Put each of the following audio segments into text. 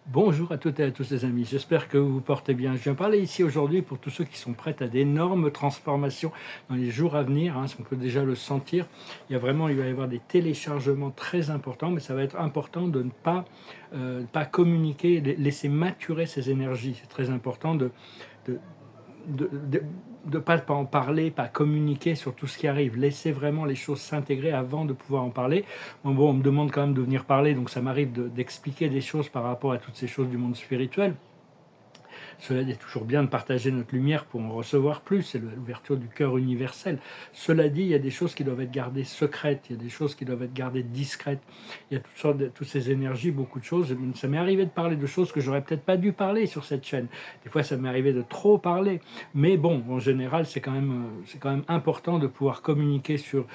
Bonjour à toutes et à tous les amis, j'espère que vous vous portez bien. Je viens parler ici aujourd'hui pour tous ceux qui sont prêts à d'énormes transformations dans les jours à venir, on peut déjà le sentir. Il va y avoir des téléchargements très importants, mais ça va être important de ne pas communiquer, laisser maturer ces énergies. C'est très important de de pas en parler, pas communiquer sur tout ce qui arrive. Laisser vraiment les choses s'intégrer avant de pouvoir en parler. Bon, on me demande quand même de venir parler, donc ça m'arrive d'expliquer des choses par rapport à toutes ces choses du monde spirituel. Cela dit, toujours bien de partager notre lumière pour en recevoir plus, c'est l'ouverture du cœur universel. Cela dit, il y a des choses qui doivent être gardées secrètes, il y a des choses qui doivent être gardées discrètes, il y a toutes ces énergies, beaucoup de choses. Ça m'est arrivé de parler de choses que j'aurais peut-être pas dû parler sur cette chaîne. Des fois, ça m'est arrivé de trop parler, mais bon, en général, c'est quand même important de pouvoir communiquer sur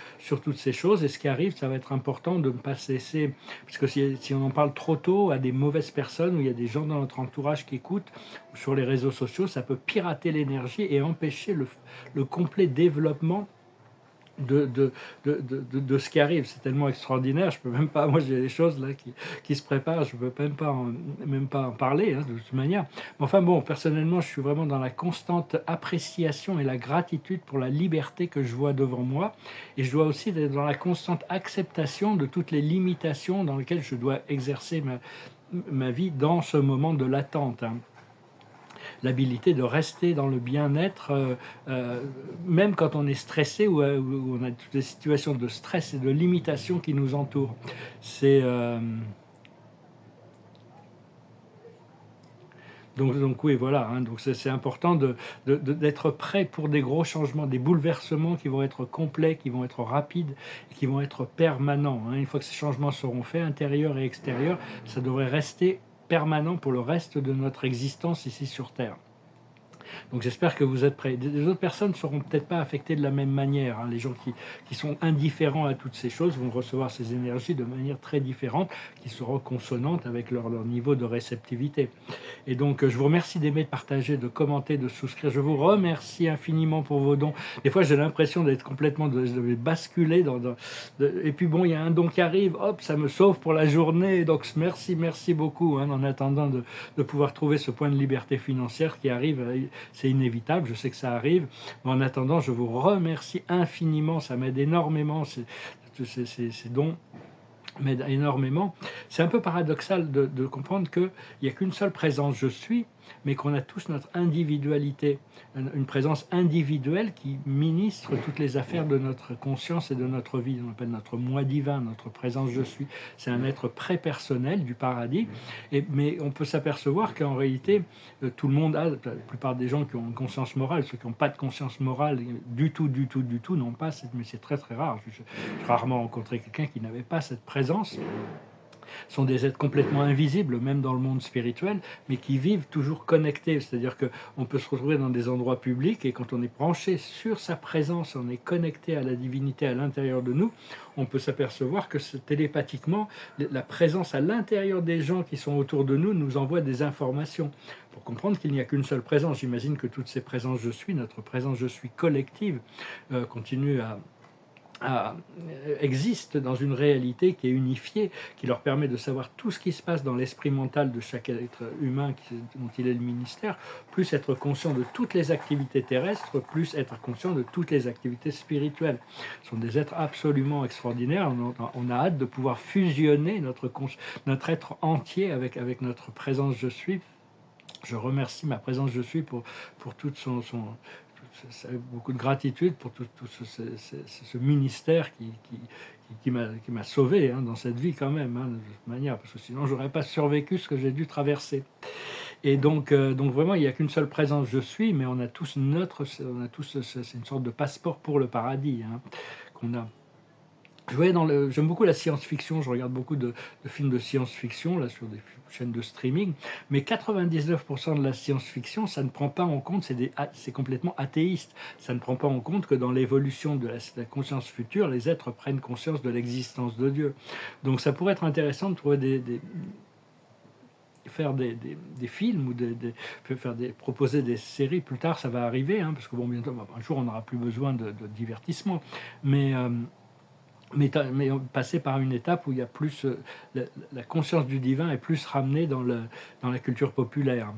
toutes ces choses, et ce qui arrive, ça va être important de ne pas se laisser, parce que si on en parle trop tôt à des mauvaises personnes, ou il y a des gens dans notre entourage qui écoutent, sur les réseaux sociaux, ça peut pirater l'énergie et empêcher le complet développement de, de, de ce qui arrive. C'est tellement extraordinaire, je peux même pas, moi j'ai des choses là qui se préparent, je peux même pas en parler de toute manière. Mais enfin bon, personnellement, je suis vraiment dans la constante appréciation et la gratitude pour la liberté que je vois devant moi, et je dois aussi être dans la constante acceptation de toutes les limitations dans lesquelles je dois exercer ma vie dans ce moment de l'attente. L'habilité de rester dans le bien-être, euh, même quand on est stressé ou on a toutes les situations de stress et de limitation qui nous entourent. C'est donc oui, voilà, donc c'est important d'être prêt pour des gros changements, des bouleversements qui vont être complets, qui vont être rapides, et qui vont être permanents. Une fois que ces changements seront faits, intérieurs et extérieurs, ça devrait rester permanent pour le reste de notre existence ici sur Terre. Donc j'espère que vous êtes prêts. Les autres personnes ne seront peut-être pas affectées de la même manière. Les gens qui sont indifférents à toutes ces choses vont recevoir ces énergies de manière très différente, qui seront consonantes avec leur niveau de réceptivité. Et donc, je vous remercie d'aimer, de partager, de commenter, de souscrire. Je vous remercie infiniment pour vos dons. Des fois, j'ai l'impression d'être complètement, de basculer et puis bon, il y a un don qui arrive, hop, ça me sauve pour la journée. Donc, merci beaucoup, en attendant de pouvoir trouver ce point de liberté financière qui arrive. C'est inévitable, je sais que ça arrive. Mais en attendant, je vous remercie infiniment. Ça m'aide énormément, ces dons m'aide énormément. C'est un peu paradoxal de comprendre qu'il n'y a qu'une seule présence, je suis, mais qu'on a tous notre individualité, une présence individuelle qui ministre toutes les affaires de notre conscience et de notre vie. On appelle notre moi divin, notre présence je suis. C'est un être très-personnel du paradis, mais on peut s'apercevoir qu'en réalité, tout le monde a, la plupart des gens qui ont une conscience morale, ceux qui n'ont pas de conscience morale du tout, n'ont pas, mais c'est très rare. J'ai rarement rencontré quelqu'un qui n'avait pas cette présence. Sont des êtres complètement invisibles, même dans le monde spirituel, mais qui vivent toujours connectés. C'est-à-dire qu'on peut se retrouver dans des endroits publics, et quand on est branché sur sa présence, on est connecté à la divinité à l'intérieur de nous, on peut s'apercevoir que télépathiquement, la présence à l'intérieur des gens qui sont autour de nous envoie des informations. Pour comprendre qu'il n'y a qu'une seule présence, j'imagine que toutes ces présences je suis, notre présence je suis collective, continue existe dans une réalité qui est unifiée, qui leur permet de savoir tout ce qui se passe dans l'esprit mental de chaque être humain dont il est le ministère, plus être conscient de toutes les activités terrestres, plus être conscient de toutes les activités spirituelles. Ce sont des êtres absolument extraordinaires. On a hâte de pouvoir fusionner notre être entier avec notre présence je suis. Je remercie ma présence je suis pour toute beaucoup de gratitude pour tout ce ministère qui m'a sauvé dans cette vie quand même, de toute manière, parce que sinon j'aurais pas survécu ce que j'ai dû traverser. Et donc vraiment, il n'y a qu'une seule présence je suis, mais on a tous c'est une sorte de passeport pour le paradis qu'on a. J'aime beaucoup la science-fiction, je regarde beaucoup de films de science-fiction là, sur des chaînes de streaming, mais 99% de la science-fiction, ça ne prend pas en compte, c'est complètement athéiste, ça ne prend pas en compte que dans l'évolution de la conscience future, les êtres prennent conscience de l'existence de Dieu. Donc ça pourrait être intéressant de trouver faire des films ou proposer des séries. Plus tard, ça va arriver, parce que bon, bientôt, un jour, on n'aura plus besoin de divertissement, mais mais passer par une étape où il y a plus, la conscience du divin est plus ramenée dans la culture populaire.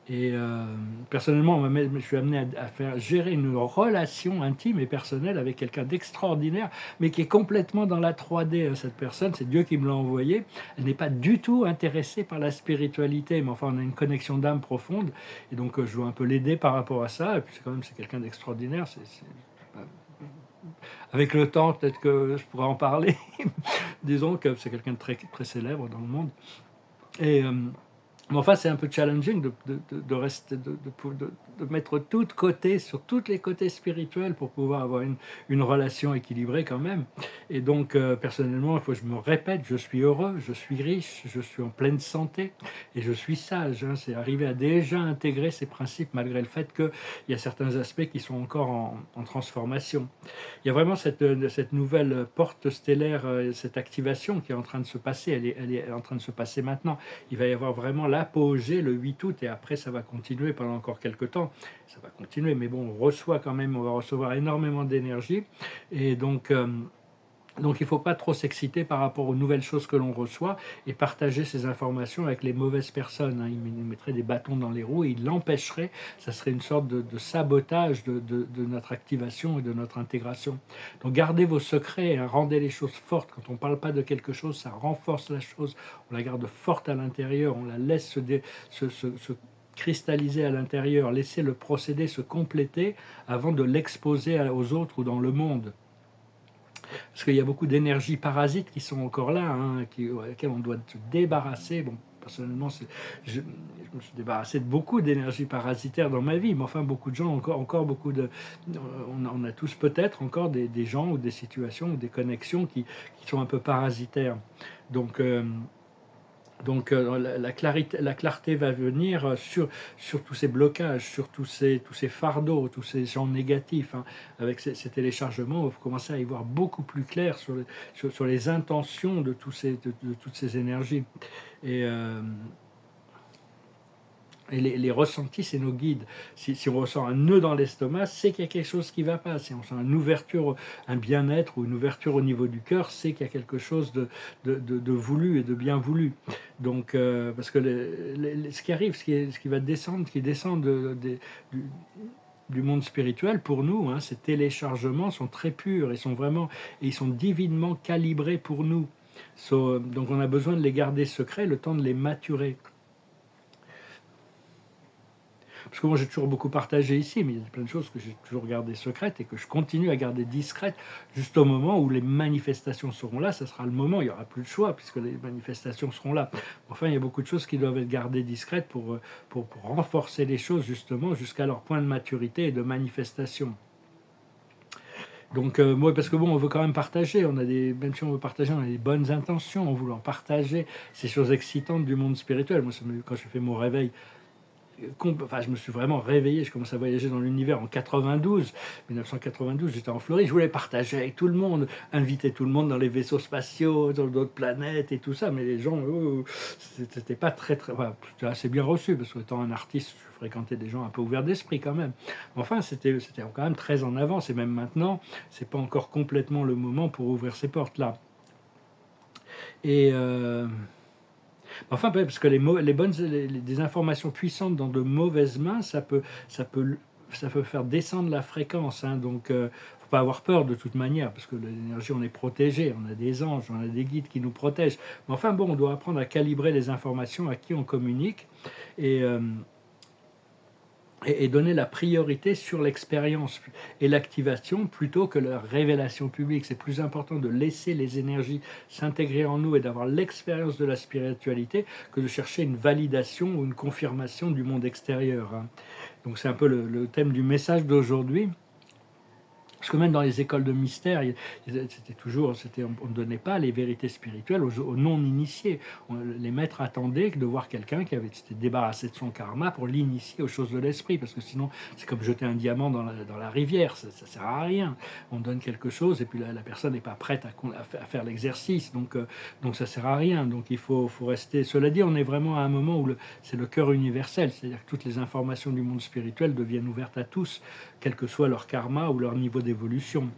Et personnellement, je suis amené à faire gérer une relation intime et personnelle avec quelqu'un d'extraordinaire, mais qui est complètement dans la 3D, cette personne, c'est Dieu qui me l'a envoyée. Elle n'est pas du tout intéressée par la spiritualité, mais enfin, on a une connexion d'âme profonde, et donc je dois un peu l'aider par rapport à ça, et puis c'est quelqu'un d'extraordinaire, avec le temps, peut-être que je pourrais en parler. Disons que c'est quelqu'un de très, très célèbre dans le monde. Et mais enfin, c'est un peu challenging de rester, de mettre tout de côté, sur tous les côtés spirituels, pour pouvoir avoir une relation équilibrée quand même. Et donc, personnellement, il faut que je me répète, je suis heureux, je suis riche, je suis en pleine santé et je suis sage, hein. C'est arriver à déjà intégrer ces principes malgré le fait qu'il y a certains aspects qui sont encore en transformation. Il y a vraiment cette nouvelle porte stellaire, cette activation qui est en train de se passer, elle est en train de se passer maintenant. Il va y avoir vraiment l'apogée le 8 août et après ça va continuer pendant encore quelques temps. Ça va continuer, mais bon, on va recevoir énormément d'énergie et donc il ne faut pas trop s'exciter par rapport aux nouvelles choses que l'on reçoit et partager ces informations avec les mauvaises personnes, hein. Ils mettraient des bâtons dans les roues et ils l'empêcheraient. Ça serait une sorte de sabotage de notre activation et de notre intégration. Donc gardez vos secrets, hein, rendez les choses fortes. Quand on ne parle pas de quelque chose, ça renforce la chose. On la garde forte à l'intérieur, on la laisse se cristalliser à l'intérieur, laisser le procédé se compléter avant de l'exposer aux autres ou dans le monde. Parce qu'il y a beaucoup d'énergies parasites qui sont encore là, hein, auxquelles on doit se débarrasser. Bon, personnellement, je me suis débarrassé de beaucoup d'énergie parasitaire dans ma vie, mais enfin, beaucoup de gens, encore beaucoup de... On a tous peut-être encore des gens ou des situations ou des connexions qui sont un peu parasitaires. Donc... la clarté va venir sur tous ces blocages, sur tous ces fardeaux, tous ces gens négatifs, hein. Avec ces téléchargements, vous commencez à y voir beaucoup plus clair sur les intentions de toutes ces énergies. Et, les ressentis, c'est nos guides. Si on ressent un nœud dans l'estomac, c'est qu'il y a quelque chose qui ne va pas. Si on sent une ouverture, un bien-être ou une ouverture au niveau du cœur, c'est qu'il y a quelque chose de voulu et de bien voulu. Donc, parce que ce qui arrive, ce qui va descendre, qui descend du monde spirituel, pour nous, hein, ces téléchargements sont très purs et ils sont divinement calibrés pour nous. Donc on a besoin de les garder secrets, le temps de les maturer. Parce que moi, j'ai toujours beaucoup partagé ici, mais il y a plein de choses que j'ai toujours gardées secrètes et que je continue à garder discrètes, juste au moment où les manifestations seront là. Ça sera le moment, il n'y aura plus de choix, puisque les manifestations seront là. Enfin, il y a beaucoup de choses qui doivent être gardées discrètes pour renforcer les choses, justement, jusqu'à leur point de maturité et de manifestation. Donc, moi, parce que bon, on veut quand même partager, même si on veut partager, on a des bonnes intentions, en voulant partager ces choses excitantes du monde spirituel. Moi, quand je fais mon réveil, enfin, je me suis vraiment réveillé, je commence à voyager dans l'univers en 1992, j'étais en Floride, je voulais partager avec tout le monde, inviter tout le monde dans les vaisseaux spatiaux, dans d'autres planètes et tout ça, mais les gens, c'était pas très, enfin, c'était assez bien reçu, parce que étant un artiste, je fréquentais des gens un peu ouverts d'esprit quand même. Mais enfin, c'était quand même très en avance, et même maintenant, c'est pas encore complètement le moment pour ouvrir ces portes-là. Et... enfin, parce que des informations puissantes dans de mauvaises mains, ça peut, ça peut faire descendre la fréquence, hein. Donc, faut pas avoir peur de toute manière, parce que l'énergie, on est protégé, on a des anges, on a des guides qui nous protègent. Mais enfin, bon, on doit apprendre à calibrer les informations à qui on communique. Et, et donner la priorité sur l'expérience et l'activation plutôt que la révélation publique. C'est plus important de laisser les énergies s'intégrer en nous et d'avoir l'expérience de la spiritualité que de chercher une validation ou une confirmation du monde extérieur, hein. Donc c'est un peu le thème du message d'aujourd'hui. Parce que même dans les écoles de mystère, on ne donnait pas les vérités spirituelles aux non-initiés. Les maîtres attendaient de voir quelqu'un qui s'était débarrassé de son karma pour l'initier aux choses de l'esprit, parce que sinon, c'est comme jeter un diamant dans la rivière, ça ne sert à rien. On donne quelque chose et puis la personne n'est pas prête à faire l'exercice, donc ça ne sert à rien. Donc il faut rester... Cela dit, on est vraiment à un moment où c'est le cœur universel, c'est-à-dire que toutes les informations du monde spirituel deviennent ouvertes à tous, quel que soit leur karma ou leur niveau d'évolution.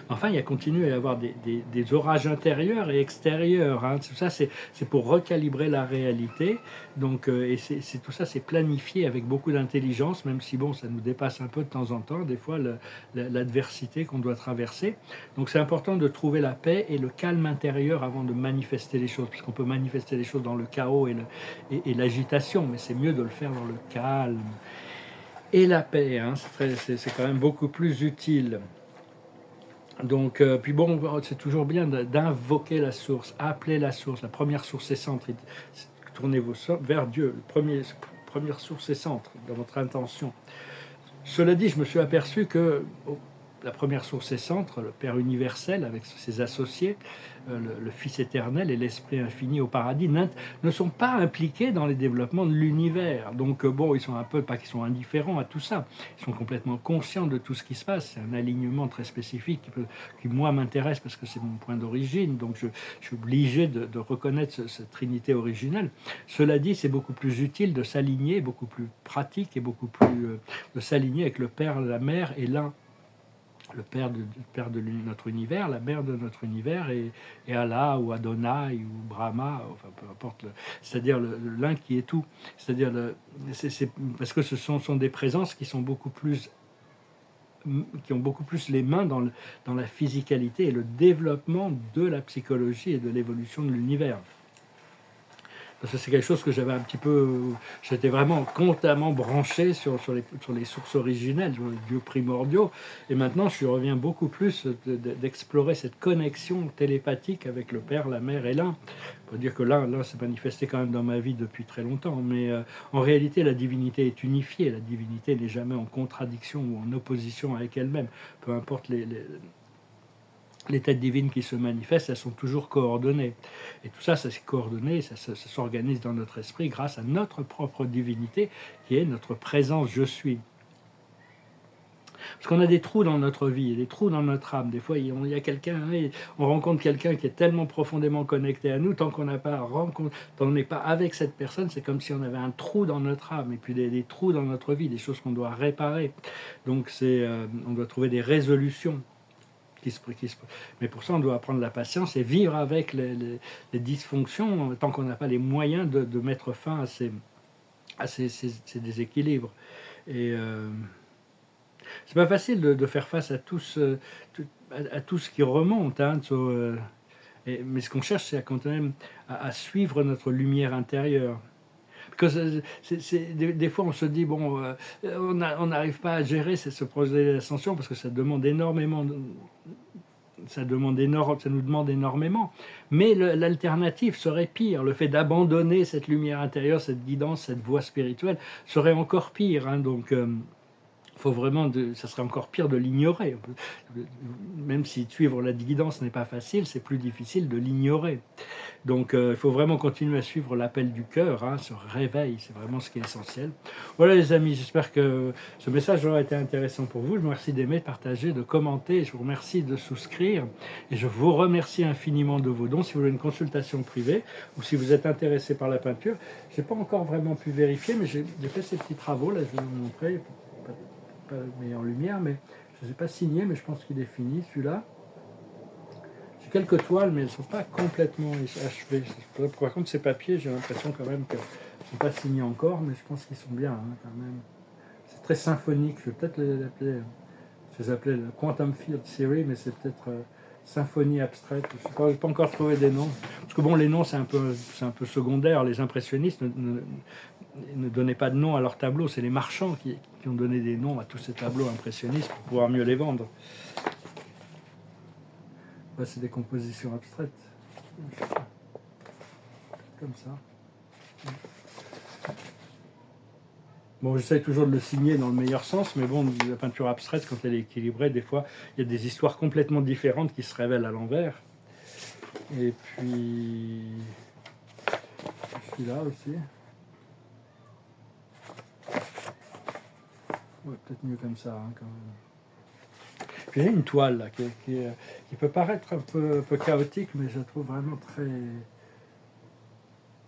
Enfin, il continue à y avoir des orages intérieurs et extérieurs, hein. Tout ça, c'est pour recalibrer la réalité. Donc, et tout ça, c'est planifié avec beaucoup d'intelligence, même si bon, ça nous dépasse un peu de temps en temps, des fois, l'adversité qu'on doit traverser. Donc, c'est important de trouver la paix et le calme intérieur avant de manifester les choses, puisqu'on peut manifester les choses dans le chaos et l'agitation, mais c'est mieux de le faire dans le calme et la paix, hein. C'est quand même beaucoup plus utile. Donc, puis bon, c'est toujours bien d'invoquer la source, appeler la source. La première source et centre. Tournez-vous vers Dieu. Première source et centre dans votre intention. Cela dit, je me suis aperçu que la première source et centre, le Père universel avec ses associés, le Fils éternel et l'Esprit infini au paradis, ne sont pas impliqués dans les développements de l'univers. Donc bon, ils sont un peu, pas qu'ils sont indifférents à tout ça, ils sont complètement conscients de tout ce qui se passe. C'est un alignement très spécifique qui moi m'intéresse parce que c'est mon point d'origine, donc je suis obligé de reconnaître cette trinité originelle. Cela dit, c'est beaucoup plus utile de s'aligner, beaucoup plus pratique et beaucoup plus de s'aligner avec le Père, la Mère et l'un. Le père de notre univers, la mère de notre univers, et Allah, ou Adonai, ou Brahma, enfin peu importe, c'est-à-dire l'un qui est tout. C'est-à-dire, parce que ce sont des présences qui sont beaucoup plus, qui ont beaucoup plus les mains dans la physicalité et le développement de la psychologie et de l'évolution de l'univers. Parce que c'est quelque chose que j'avais un petit peu... J'étais vraiment constamment branché sur les sources originelles, sur les dieux primordiaux. Et maintenant, je reviens beaucoup plus d'explorer cette connexion télépathique avec le Père, la Mère et l'un. On peut dire que là s'est manifesté quand même dans ma vie depuis très longtemps. Mais en réalité, la divinité est unifiée. La divinité n'est jamais en contradiction ou en opposition avec elle-même. Peu importe les têtes divines qui se manifestent, elles sont toujours coordonnées. Et tout ça, ça s'est coordonné, ça s'organise dans notre esprit grâce à notre propre divinité, qui est notre présence je suis. Parce qu'on a des trous dans notre vie, des trous dans notre âme. Des fois, il y a quelqu'un, on rencontre quelqu'un qui est tellement profondément connecté à nous, tant qu'on n'est pas avec cette personne, c'est comme si on avait un trou dans notre âme, et puis des trous dans notre vie, des choses qu'on doit réparer. Donc, on doit trouver des résolutions. Mais pour ça, on doit apprendre la patience et vivre avec les dysfonctions tant qu'on n'a pas les moyens de mettre fin à ces déséquilibres. Et c'est pas facile de faire face à tout ce qui remonte. Hein, mais ce qu'on cherche, c'est quand même à suivre notre lumière intérieure. Parce que des fois, on se dit, bon, on n'arrive pas à gérer ce projet d'ascension parce que ça demande énormément ça nous demande énormément. Mais l'alternative serait pire. Le fait d'abandonner cette lumière intérieure, cette guidance, cette voie spirituelle, serait encore pire. Hein. Donc, faut vraiment ça serait encore pire de l'ignorer. Même si suivre la guidance n'est pas facile, c'est plus difficile de l'ignorer. Donc il faut vraiment continuer à suivre l'appel du cœur, hein, ce réveil, c'est vraiment ce qui est essentiel. Voilà les amis, j'espère que ce message aura été intéressant pour vous. Je vous remercie d'aimer, de partager, de commenter, je vous remercie de souscrire et je vous remercie infiniment de vos dons. Si vous voulez une consultation privée ou si vous êtes intéressé par la peinture, je n'ai pas encore vraiment pu vérifier, mais j'ai fait ces petits travaux, là je vais vous montrer, pas mis en lumière, mais je ne les ai pas signés, mais je pense qu'il est fini celui-là. J'ai quelques toiles, mais elles ne sont pas complètement achevées. Par contre, ces papiers, j'ai l'impression quand même qu'ils ne sont pas signés encore, mais je pense qu'ils sont bien, hein, quand même. C'est très symphonique. Je vais peut-être l'appeler, je les appelais le Quantum Field Theory, mais c'est peut-être symphonie abstraite. Je n'ai pas encore trouvé des noms. Parce que bon, les noms, c'est un peu secondaire. Les impressionnistes ne donnaient pas de nom à leurs tableaux. C'est les marchands qui ont donné des noms à tous ces tableaux impressionnistes pour pouvoir mieux les vendre. Ouais, c'est des compositions abstraites. Comme ça. Bon, j'essaie toujours de le signer dans le meilleur sens, mais bon, la peinture abstraite, quand elle est équilibrée, des fois, il y a des histoires complètement différentes qui se révèlent à l'envers. Et puis, celui-là aussi. Ouais, peut-être mieux comme ça, hein, quand même. Puis il y a une toile, là, qui peut paraître un peu chaotique, mais je la trouve vraiment très...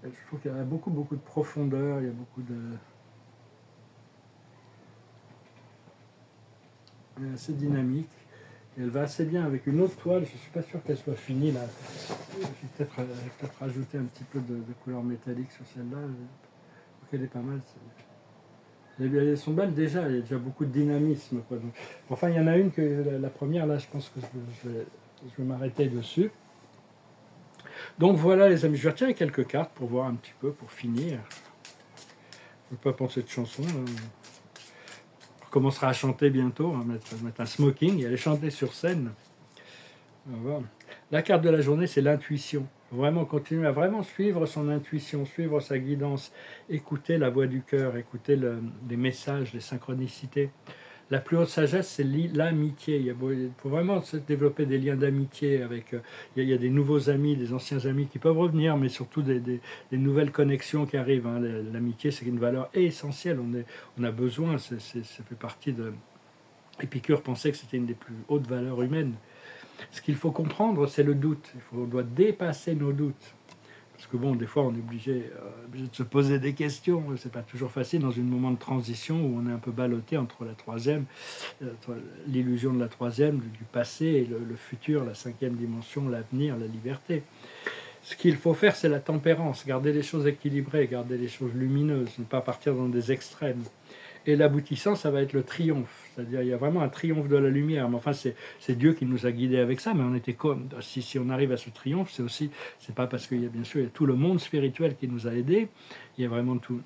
Je trouve qu'il y a beaucoup de profondeur, il y a beaucoup de... assez dynamique. Et elle va assez bien avec une autre toile. Je ne suis pas sûr qu'elle soit finie là. Je vais peut-être rajouter un petit peu de couleur métallique sur celle-là. Donc elle est pas mal. Elles sont belles déjà, il y a déjà beaucoup de dynamisme, quoi. Donc, enfin, il y en a une que la première, là, je pense que je vais m'arrêter dessus. Donc voilà les amis, je vais retirer quelques cartes pour voir un petit peu, pour finir. Je ne veux pas penser de chanson. On recommencera à chanter bientôt, on va mettre un smoking et aller chanter sur scène. Voilà. La carte de la journée, c'est l'intuition. Vraiment continuer à vraiment suivre son intuition, suivre sa guidance, écouter la voix du cœur, écouter les messages, les synchronicités. La plus haute sagesse, c'est l'amitié. Il faut vraiment se développer des liens d'amitié avec. Il y a des nouveaux amis, des anciens amis qui peuvent revenir, mais surtout des nouvelles connexions qui arrivent. Hein. L'amitié, c'est une valeur essentielle. On a besoin, ça fait partie de. Épicure pensait que c'était une des plus hautes valeurs humaines. Ce qu'il faut comprendre, c'est le doute. On doit dépasser nos doutes. Parce que bon, des fois, on est obligé de se poser des questions. C'est pas toujours facile dans un moment de transition où on est un peu ballotté entre la troisième, l'illusion de la troisième, du passé et le futur, la cinquième dimension, l'avenir, la liberté. Ce qu'il faut faire, c'est la tempérance, garder les choses équilibrées, garder les choses lumineuses, ne pas partir dans des extrêmes. Et l'aboutissant, ça va être le triomphe. C'est-à-dire, il y a vraiment un triomphe de la lumière. Mais enfin, c'est Dieu qui nous a guidés avec ça. Mais on était comme, si on arrive à ce triomphe, c'est pas parce qu'il y a bien sûr, il y a tout le monde spirituel qui nous a aidés. Il y a vraiment tous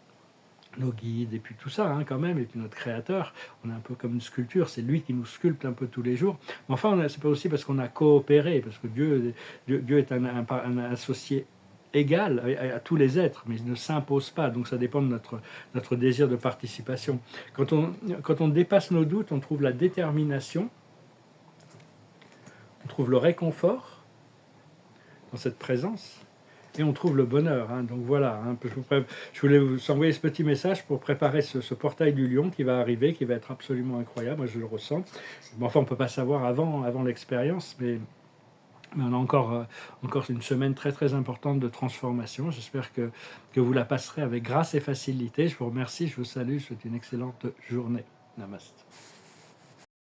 nos guides et puis tout ça, hein, quand même. Et puis notre Créateur. On est un peu comme une sculpture. C'est lui qui nous sculpte un peu tous les jours. Mais enfin, c'est pas aussi parce qu'on a coopéré, parce que Dieu est un associé égal à tous les êtres, mais il ne s'impose pas, donc ça dépend de notre désir de participation. Quand on dépasse nos doutes, on trouve la détermination, on trouve le réconfort dans cette présence, et on trouve le bonheur. Hein. Donc voilà, hein, je voulais vous envoyer ce petit message pour préparer ce portail du lion qui va arriver, qui va être absolument incroyable, moi je le ressens. Bon, enfin, on ne peut pas savoir avant l'expérience, mais on a encore une semaine très très importante de transformation. J'espère que vous la passerez avec grâce et facilité. Je vous remercie, je vous salue, je vous souhaite une excellente journée. Namaste.